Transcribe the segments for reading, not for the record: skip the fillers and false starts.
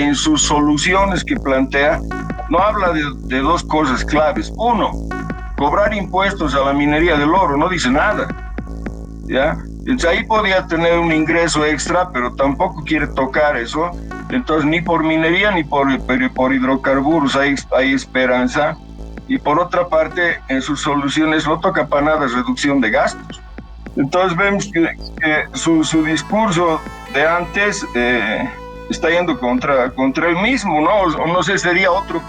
en sus soluciones que plantea, no habla de dos cosas claves. Uno, cobrar impuestos a la minería del oro, no dice nada, ¿ya? Entonces ahí podía tener un ingreso extra, pero tampoco quiere tocar eso. Entonces ni por minería ni por hidrocarburos hay esperanza. Y por otra parte, en sus soluciones no toca para nada reducción de gastos. Entonces vemos que su discurso de antes está yendo contra él mismo, ¿no? O no sé, sería otro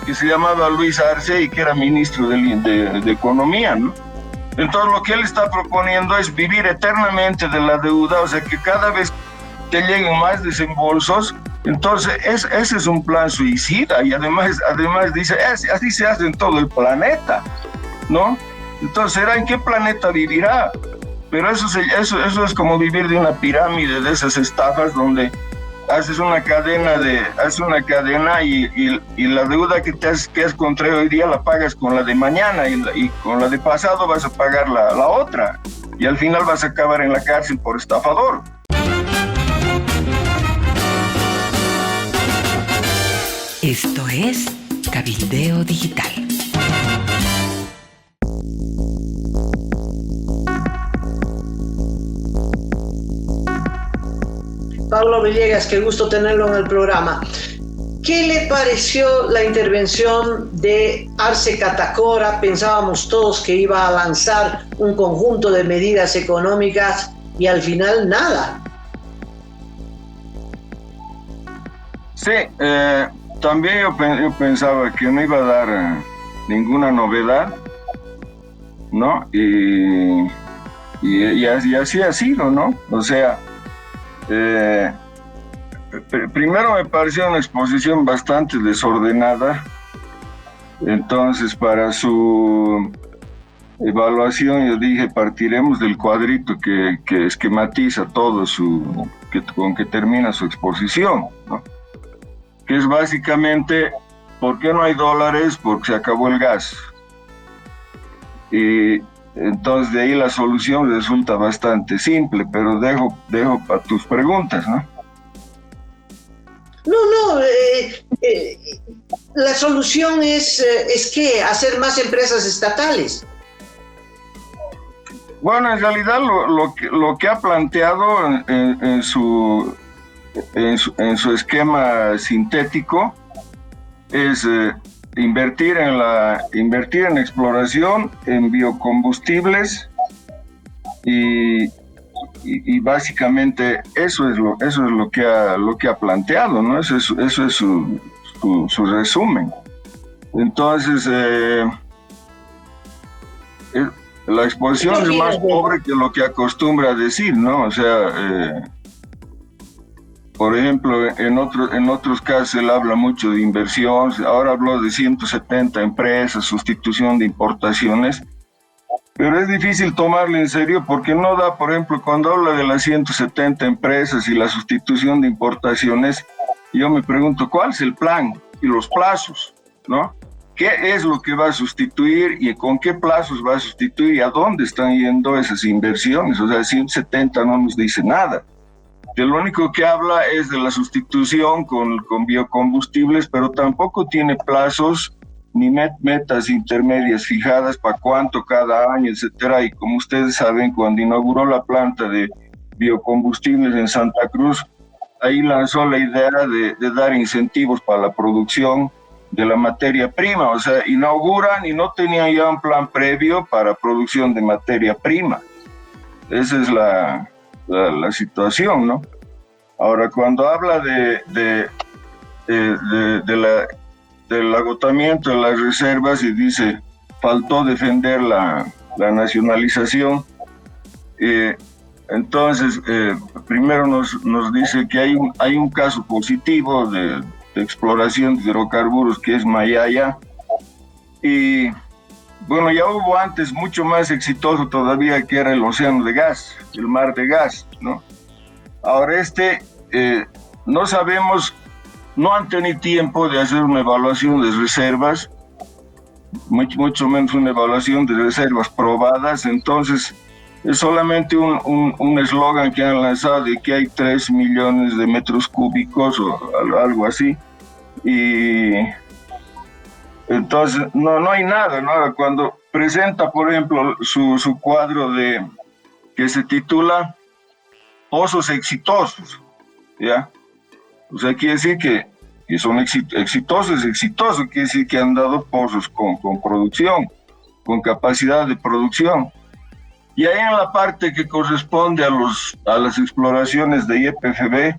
que se llamaba Luis Arce y que era ministro de Economía, ¿no? Entonces lo que él está proponiendo es vivir eternamente de la deuda, o sea que cada vez que lleguen más desembolsos, entonces ese es un plan suicida y además dice, así se hace en todo el planeta, ¿no? Entonces, ¿será en qué planeta vivirá? Pero eso es como vivir de una pirámide, de esas estafas donde haces una cadena y la deuda que has contraído hoy día la pagas con la de mañana y con la de pasado vas a pagar la otra y al final vas a acabar en la cárcel por estafador. Esto es Cabildeo Digital. Pablo Villegas, qué gusto tenerlo en el programa. ¿Qué le pareció la intervención de Arce Catacora? Pensábamos todos que iba a lanzar un conjunto de medidas económicas y al final nada. Sí, también yo pensaba que no iba a dar ninguna novedad, ¿no? Y así ha sido, ¿no? O sea, primero me pareció una exposición bastante desordenada, entonces para su evaluación yo dije partiremos del cuadrito que esquematiza todo con que termina su exposición, ¿no? Que es básicamente, ¿por qué no hay dólares? Porque se acabó el gas. Y entonces de ahí la solución resulta bastante simple, pero dejo para tus preguntas, ¿no? La solución es que hacer más empresas estatales. Bueno, en realidad lo que ha planteado en su esquema sintético es invertir en exploración, en biocombustibles y básicamente eso es lo que ha planteado, ¿no? Eso es su resumen. Entonces la exposición es más pobre que lo que acostumbra a decir, ¿no? O sea, por ejemplo, en otros casos él habla mucho de inversión, ahora habló de 170 empresas, sustitución de importaciones, pero es difícil tomarle en serio porque no da, por ejemplo, cuando habla de las 170 empresas y la sustitución de importaciones, yo me pregunto, ¿cuál es el plan y los plazos, ¿no? ¿Qué es lo que va a sustituir y con qué plazos va a sustituir y a dónde están yendo esas inversiones? O sea, 170 no nos dice nada. Que lo único que habla es de la sustitución con biocombustibles, pero tampoco tiene plazos ni metas intermedias fijadas para cuánto cada año, etcétera. Y como ustedes saben, cuando inauguró la planta de biocombustibles en Santa Cruz, ahí lanzó la idea de dar incentivos para la producción de la materia prima, o sea, inauguran y no tenían ya un plan previo para producción de materia prima. Esa es la situación, ¿no? Ahora, cuando habla del agotamiento de las reservas y dice, faltó defender la nacionalización, entonces, primero nos dice que hay un caso positivo de exploración de hidrocarburos que es Mayaya, y bueno, ya hubo antes mucho más exitoso todavía que era el océano de gas, el mar de gas, ¿no? Ahora no sabemos, no han tenido tiempo de hacer una evaluación de reservas, mucho menos una evaluación de reservas probadas, entonces Es solamente un eslogan que han lanzado de que hay 3 millones de metros cúbicos o algo así. Y entonces no hay nada, ¿no? Cuando presenta, por ejemplo, su cuadro que se titula Pozos Exitosos, ¿ya? O sea, quiere decir que son exitosos, quiere decir que han dado pozos con producción, con capacidad de producción. Y ahí en la parte que corresponde a las exploraciones de YPFB,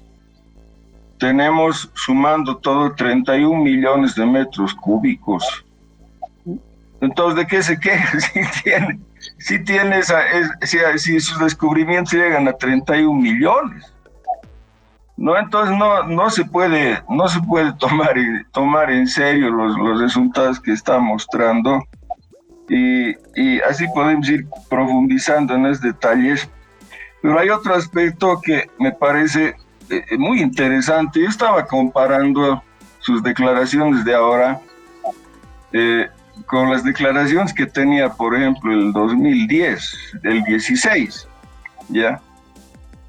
tenemos, sumando todo, 31 millones de metros cúbicos. Entonces, ¿de qué se queja? Si sus descubrimientos llegan a 31 millones. No, entonces no se puede tomar en serio los resultados que está mostrando. Y así podemos ir profundizando en esos detalles. Pero hay otro aspecto que me parece muy interesante. Yo estaba comparando sus declaraciones de ahora con las declaraciones que tenía, por ejemplo, el 2010, el 16, ¿ya?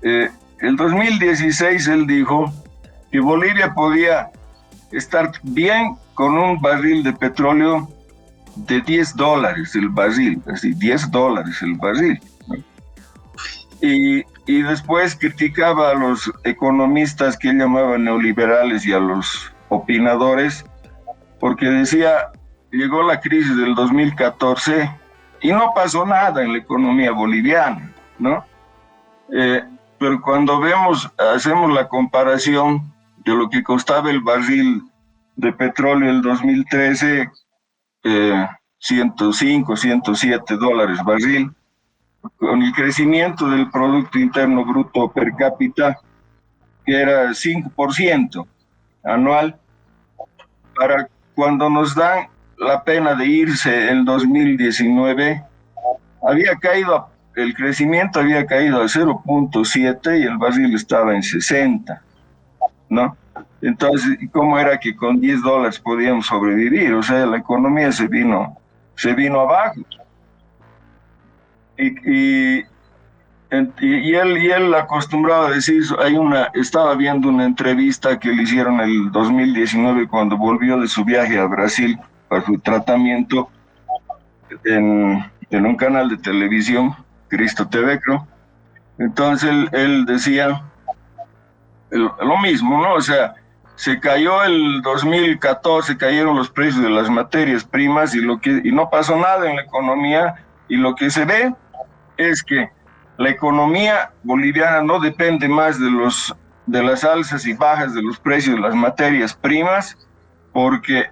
El 2016 él dijo que Bolivia podía estar bien con un barril de petróleo de $10 el barril, así, $10 el barril, ¿no? Y después criticaba a los economistas que él llamaba neoliberales y a los opinadores, porque decía, llegó la crisis del 2014 y no pasó nada en la economía boliviana, ¿no? Pero cuando hacemos la comparación de lo que costaba el barril de petróleo en el 2013, $105, $107 barril, con el crecimiento del Producto Interno Bruto per cápita, que era 5% anual, para cuando nos dan la pena de irse en 2019, el crecimiento había caído a 0.7 y el barril estaba en 60, ¿no? Entonces, ¿cómo era que con $10 podíamos sobrevivir? O sea, la economía se vino abajo. Y él acostumbraba a decir, estaba viendo una entrevista que le hicieron en el 2019 cuando volvió de su viaje a Brasil para su tratamiento en un canal de televisión, Cristo TV, creo. Entonces él decía lo mismo, ¿no? O sea, se cayó el 2014, cayeron los precios de las materias primas y no pasó nada en la economía, y lo que se ve es que la economía boliviana no depende más de las alzas y bajas de los precios de las materias primas, porque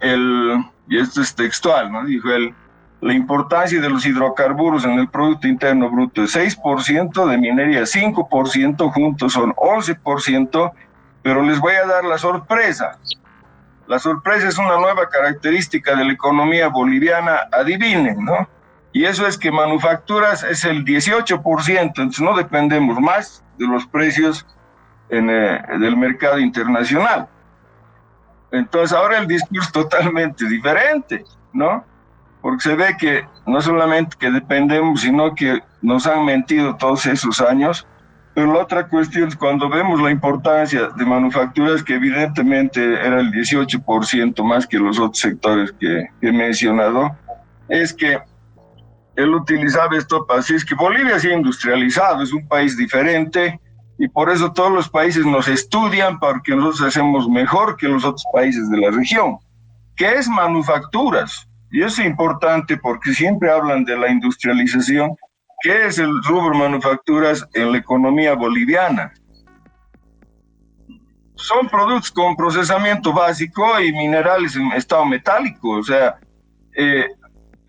y esto es textual, ¿no? Dijo él, la importancia de los hidrocarburos en el Producto Interno Bruto es 6%, de minería 5%, juntos son 11%, pero les voy a dar la sorpresa. La sorpresa es una nueva característica de la economía boliviana, adivinen, ¿no? Y eso es que manufacturas es el 18%, entonces no dependemos más de los precios del mercado internacional. Entonces ahora el discurso es totalmente diferente, ¿no? Porque se ve que no solamente que dependemos, sino que nos han mentido todos esos años. Pero la otra cuestión es cuando vemos la importancia de manufacturas, que evidentemente era el 18% más que los otros sectores que he mencionado, es que él utilizaba esto para decir que Bolivia se ha industrializado, es un país diferente, y por eso todos los países nos estudian porque nosotros hacemos mejor que los otros países de la región. ¿Qué es manufacturas? Y eso es importante porque siempre hablan de la industrialización. ¿Qué es el rubro manufacturas en la economía boliviana? Son productos con procesamiento básico y minerales en estado metálico, o sea,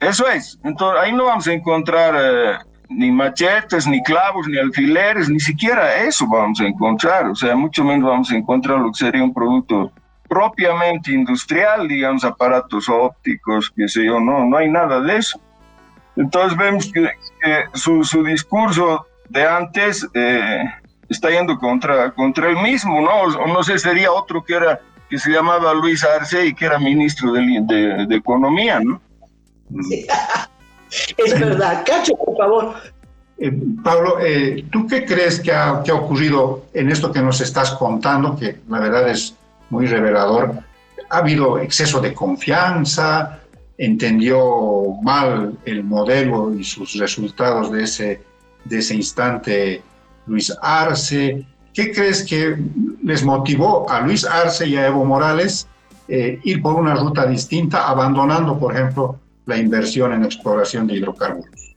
eso es. Entonces ahí no vamos a encontrar ni machetes, ni clavos, ni alfileres, ni siquiera eso vamos a encontrar, o sea, mucho menos vamos a encontrar lo que sería un producto propiamente industrial, digamos, aparatos ópticos, qué sé yo, no hay nada de eso. Entonces vemos que su discurso de antes está yendo contra él mismo, ¿no? O no sé, sería otro que se llamaba Luis Arce y que era ministro de Economía, ¿no? Es verdad. Cacho, por favor, Pablo, ¿tú qué crees que ha ocurrido en esto que nos estás contando, que la verdad es muy revelador? ¿Ha habido exceso de confianza? ¿Entendió mal el modelo y sus resultados de ese instante Luis Arce? ¿Qué crees que les motivó a Luis Arce y a Evo Morales ir por una ruta distinta, abandonando, por ejemplo, la inversión en exploración de hidrocarburos?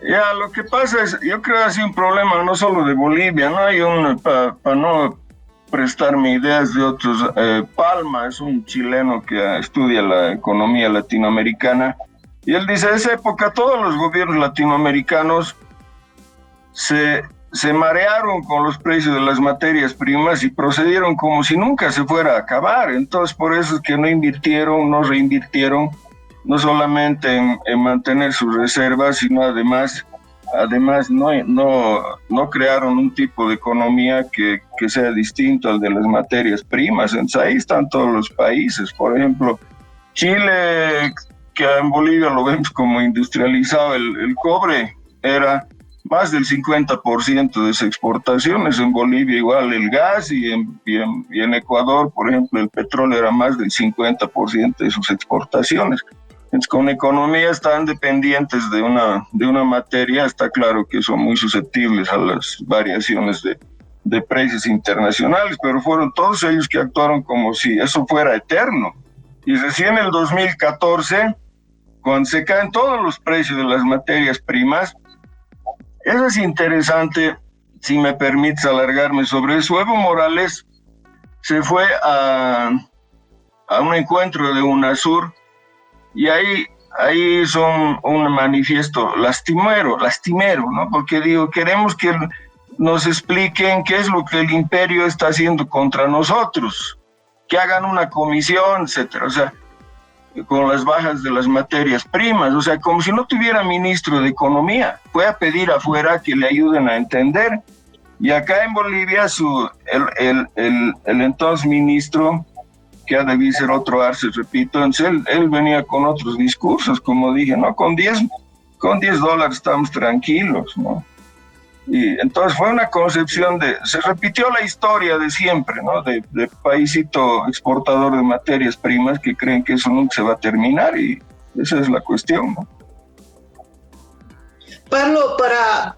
Ya, lo que pasa es, yo creo que ha sido un problema no solo de Bolivia, no hay para no prestarme ideas de otros. Palma es un chileno que estudia la economía latinoamericana, y él dice, en esa época todos los gobiernos latinoamericanos se marearon con los precios de las materias primas y procedieron como si nunca se fuera a acabar. Entonces, por eso es que no invirtieron, no reinvirtieron, no solamente en mantener sus reservas, sino además no crearon un tipo de economía que sea distinto al de las materias primas. Entonces, ahí están todos los países. Por ejemplo, Chile, que en Bolivia lo vemos como industrializado, el cobre era más del 50% de sus exportaciones. En Bolivia igual el gas, y en Ecuador, por ejemplo, el petróleo era más del 50% de sus exportaciones. Entonces, con economías tan dependientes de una materia, está claro que son muy susceptibles a las variaciones de precios internacionales, pero fueron todos ellos que actuaron como si eso fuera eterno. Y recién en el 2014, cuando se caen todos los precios de las materias primas, eso es interesante, si me permites alargarme sobre eso. Evo Morales se fue a un encuentro de UNASUR, y ahí hizo un manifiesto lastimero, ¿no? Porque digo, queremos que nos expliquen qué es lo que el imperio está haciendo contra nosotros, que hagan una comisión, etcétera. O sea, con las bajas de las materias primas, o sea, como si no tuviera ministro de Economía. Fue a pedir afuera que le ayuden a entender. Y acá en Bolivia, el entonces ministro, que ha debido ser otro Arce, repito, entonces él venía con otros discursos, como dije, ¿no? Con $10 estamos tranquilos, ¿no? Y entonces fue una concepción se repitió la historia de siempre, ¿no? De paísito exportador de materias primas que creen que eso nunca se va a terminar, y esa es la cuestión, ¿no? Pablo,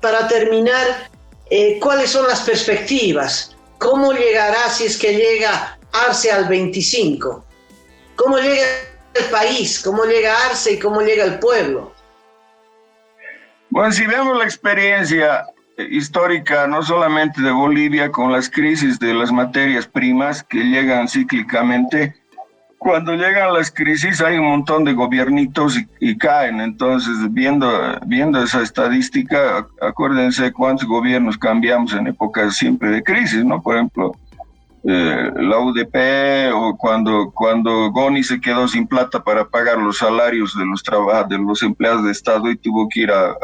para terminar, ¿cuáles son las perspectivas? ¿Cómo llegará, si es que llega Arce al 25? ¿Cómo llega el país? ¿Cómo llega Arce y cómo llega el pueblo? Bueno, si vemos la experiencia histórica, no solamente de Bolivia, con las crisis de las materias primas que llegan cíclicamente, cuando llegan las crisis hay un montón de gobiernitos y caen. Entonces, viendo esa estadística, acuérdense cuántos gobiernos cambiamos en épocas siempre de crisis, ¿no? Por ejemplo, la UDP, o cuando Goni se quedó sin plata para pagar los salarios de los empleados de Estado y tuvo que ir a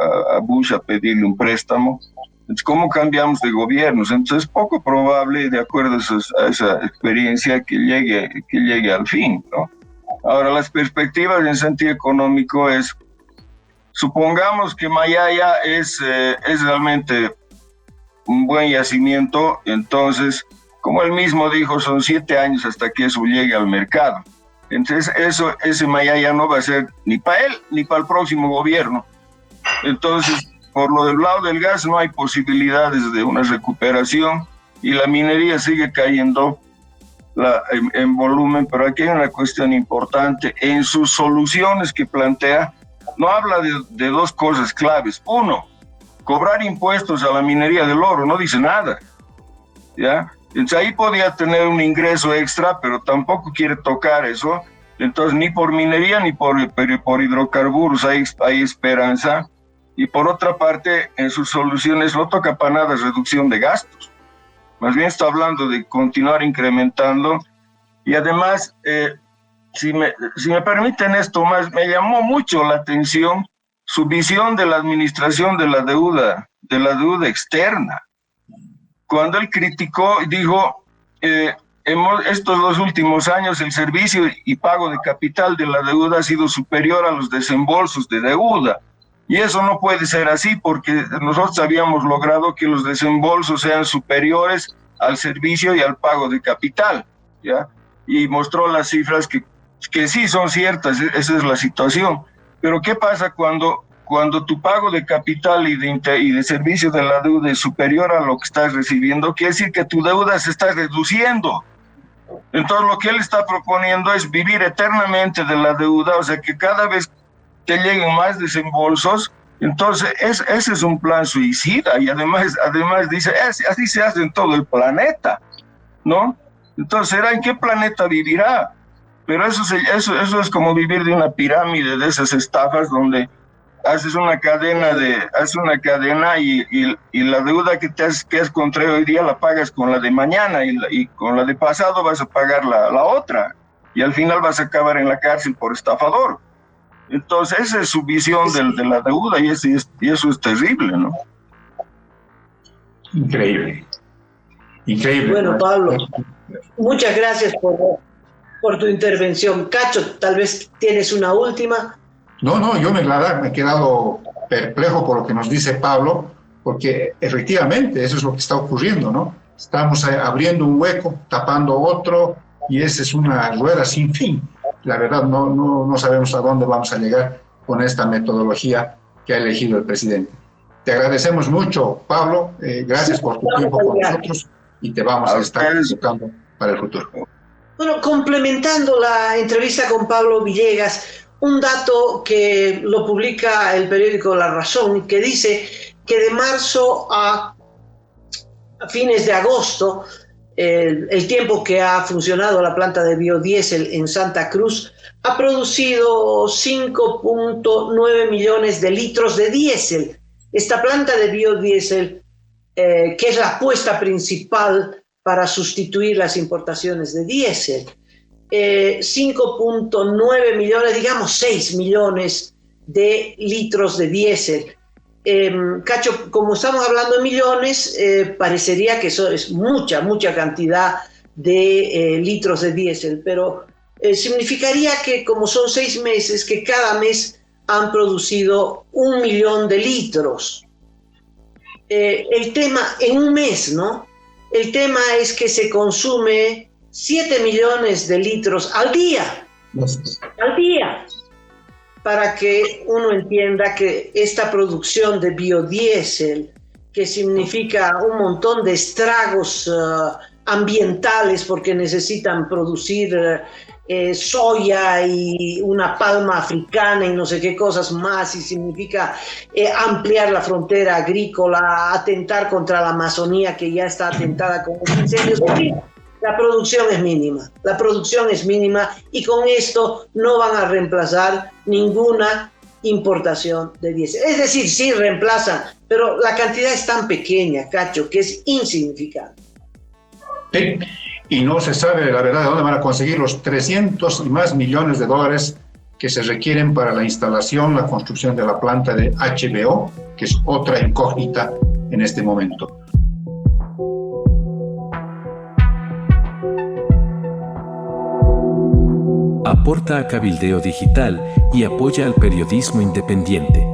Bush a pedirle un préstamo. Entonces, ¿cómo cambiamos de gobiernos? Entonces, es poco probable, de acuerdo a esa experiencia, que llegue al fin, ¿no? Ahora, las perspectivas en sentido económico supongamos que Mayaya es realmente un buen yacimiento. Entonces, como él mismo dijo, son 7 años hasta que eso llegue al mercado. Entonces, ese Mayaya no va a ser ni para él ni para el próximo gobierno. Entonces, por lo del lado del gas no hay posibilidades de una recuperación, y la minería sigue cayendo en volumen. Pero aquí hay una cuestión importante. En sus soluciones que plantea, no habla de dos cosas claves. Uno, cobrar impuestos a la minería del oro, no dice nada, ¿ya? Entonces ahí podía tener un ingreso extra, pero tampoco quiere tocar eso. Entonces, ni por minería ni por hidrocarburos hay esperanza. Y por otra parte, en sus soluciones no toca para nada reducción de gastos. Más bien está hablando de continuar incrementando. Y además, si me permiten esto más, me llamó mucho la atención su visión de la administración de la deuda externa. Cuando él criticó, dijo, estos 2 últimos años el servicio y pago de capital de la deuda ha sido superior a los desembolsos de deuda. Y eso no puede ser así porque nosotros habíamos logrado que los desembolsos sean superiores al servicio y al pago de capital, ¿ya? Y mostró las cifras que sí son ciertas, esa es la situación. Pero ¿qué pasa cuando tu pago de capital y de servicio de la deuda es superior a lo que estás recibiendo? Quiere decir que tu deuda se está reduciendo. Entonces lo que él está proponiendo es vivir eternamente de la deuda, o sea que cada vez que lleguen más desembolsos, entonces ese es un plan suicida y además dice, así se hace en todo el planeta, ¿no? Entonces, ¿será en qué planeta vivirá? Pero eso es como vivir de una pirámide de esas estafas donde haces una cadena y la deuda que has contraído hoy día la pagas con la de mañana y con la de pasado vas a pagar la otra y al final vas a acabar en la cárcel por estafador. Entonces esa es su visión de la deuda y eso es terrible, ¿no? Increíble. Bueno, Pablo, muchas gracias por tu intervención. Cacho, tal vez tienes una última. No, yo me he quedado perplejo por lo que nos dice Pablo, porque efectivamente eso es lo que está ocurriendo, ¿no? Estamos abriendo un hueco, tapando otro, y esa es una rueda sin fin. La verdad, no sabemos a dónde vamos a llegar con esta metodología que ha elegido el presidente. Te agradecemos mucho, Pablo. Gracias por tu tiempo con nosotros y te vamos a estar buscando para el futuro. Bueno, complementando la entrevista con Pablo Villegas, un dato que lo publica el periódico La Razón, que dice que de marzo a fines de agosto, el tiempo que ha funcionado la planta de biodiesel en Santa Cruz, ha producido 5.9 millones de litros de diésel. Esta planta de biodiesel, que es la apuesta principal para sustituir las importaciones de diésel. 5.9 millones, digamos 6 millones de litros de diésel. Cacho, como estamos hablando de millones, parecería que eso es mucha cantidad de litros de diésel, pero significaría que como son 6 meses, que cada mes han producido 1 millón de litros. El tema, en un mes, ¿no? El tema es que se consume 7 millones de litros al día, para que uno entienda que esta producción de biodiesel, que significa un montón de estragos ambientales porque necesitan producir soya y una palma africana y no sé qué cosas más, y significa ampliar la frontera agrícola, atentar contra la Amazonía que ya está atentada con los incendios. La producción es mínima y con esto no van a reemplazar ninguna importación de diésel. Es decir, sí reemplazan, pero la cantidad es tan pequeña, Cacho, que es insignificante. Sí, y no se sabe la verdad de dónde van a conseguir los 300 y más millones de dólares que se requieren para la instalación, la construcción de la planta de HBO, que es otra incógnita en este momento. Aporta a Cabildeo Digital y apoya al periodismo independiente.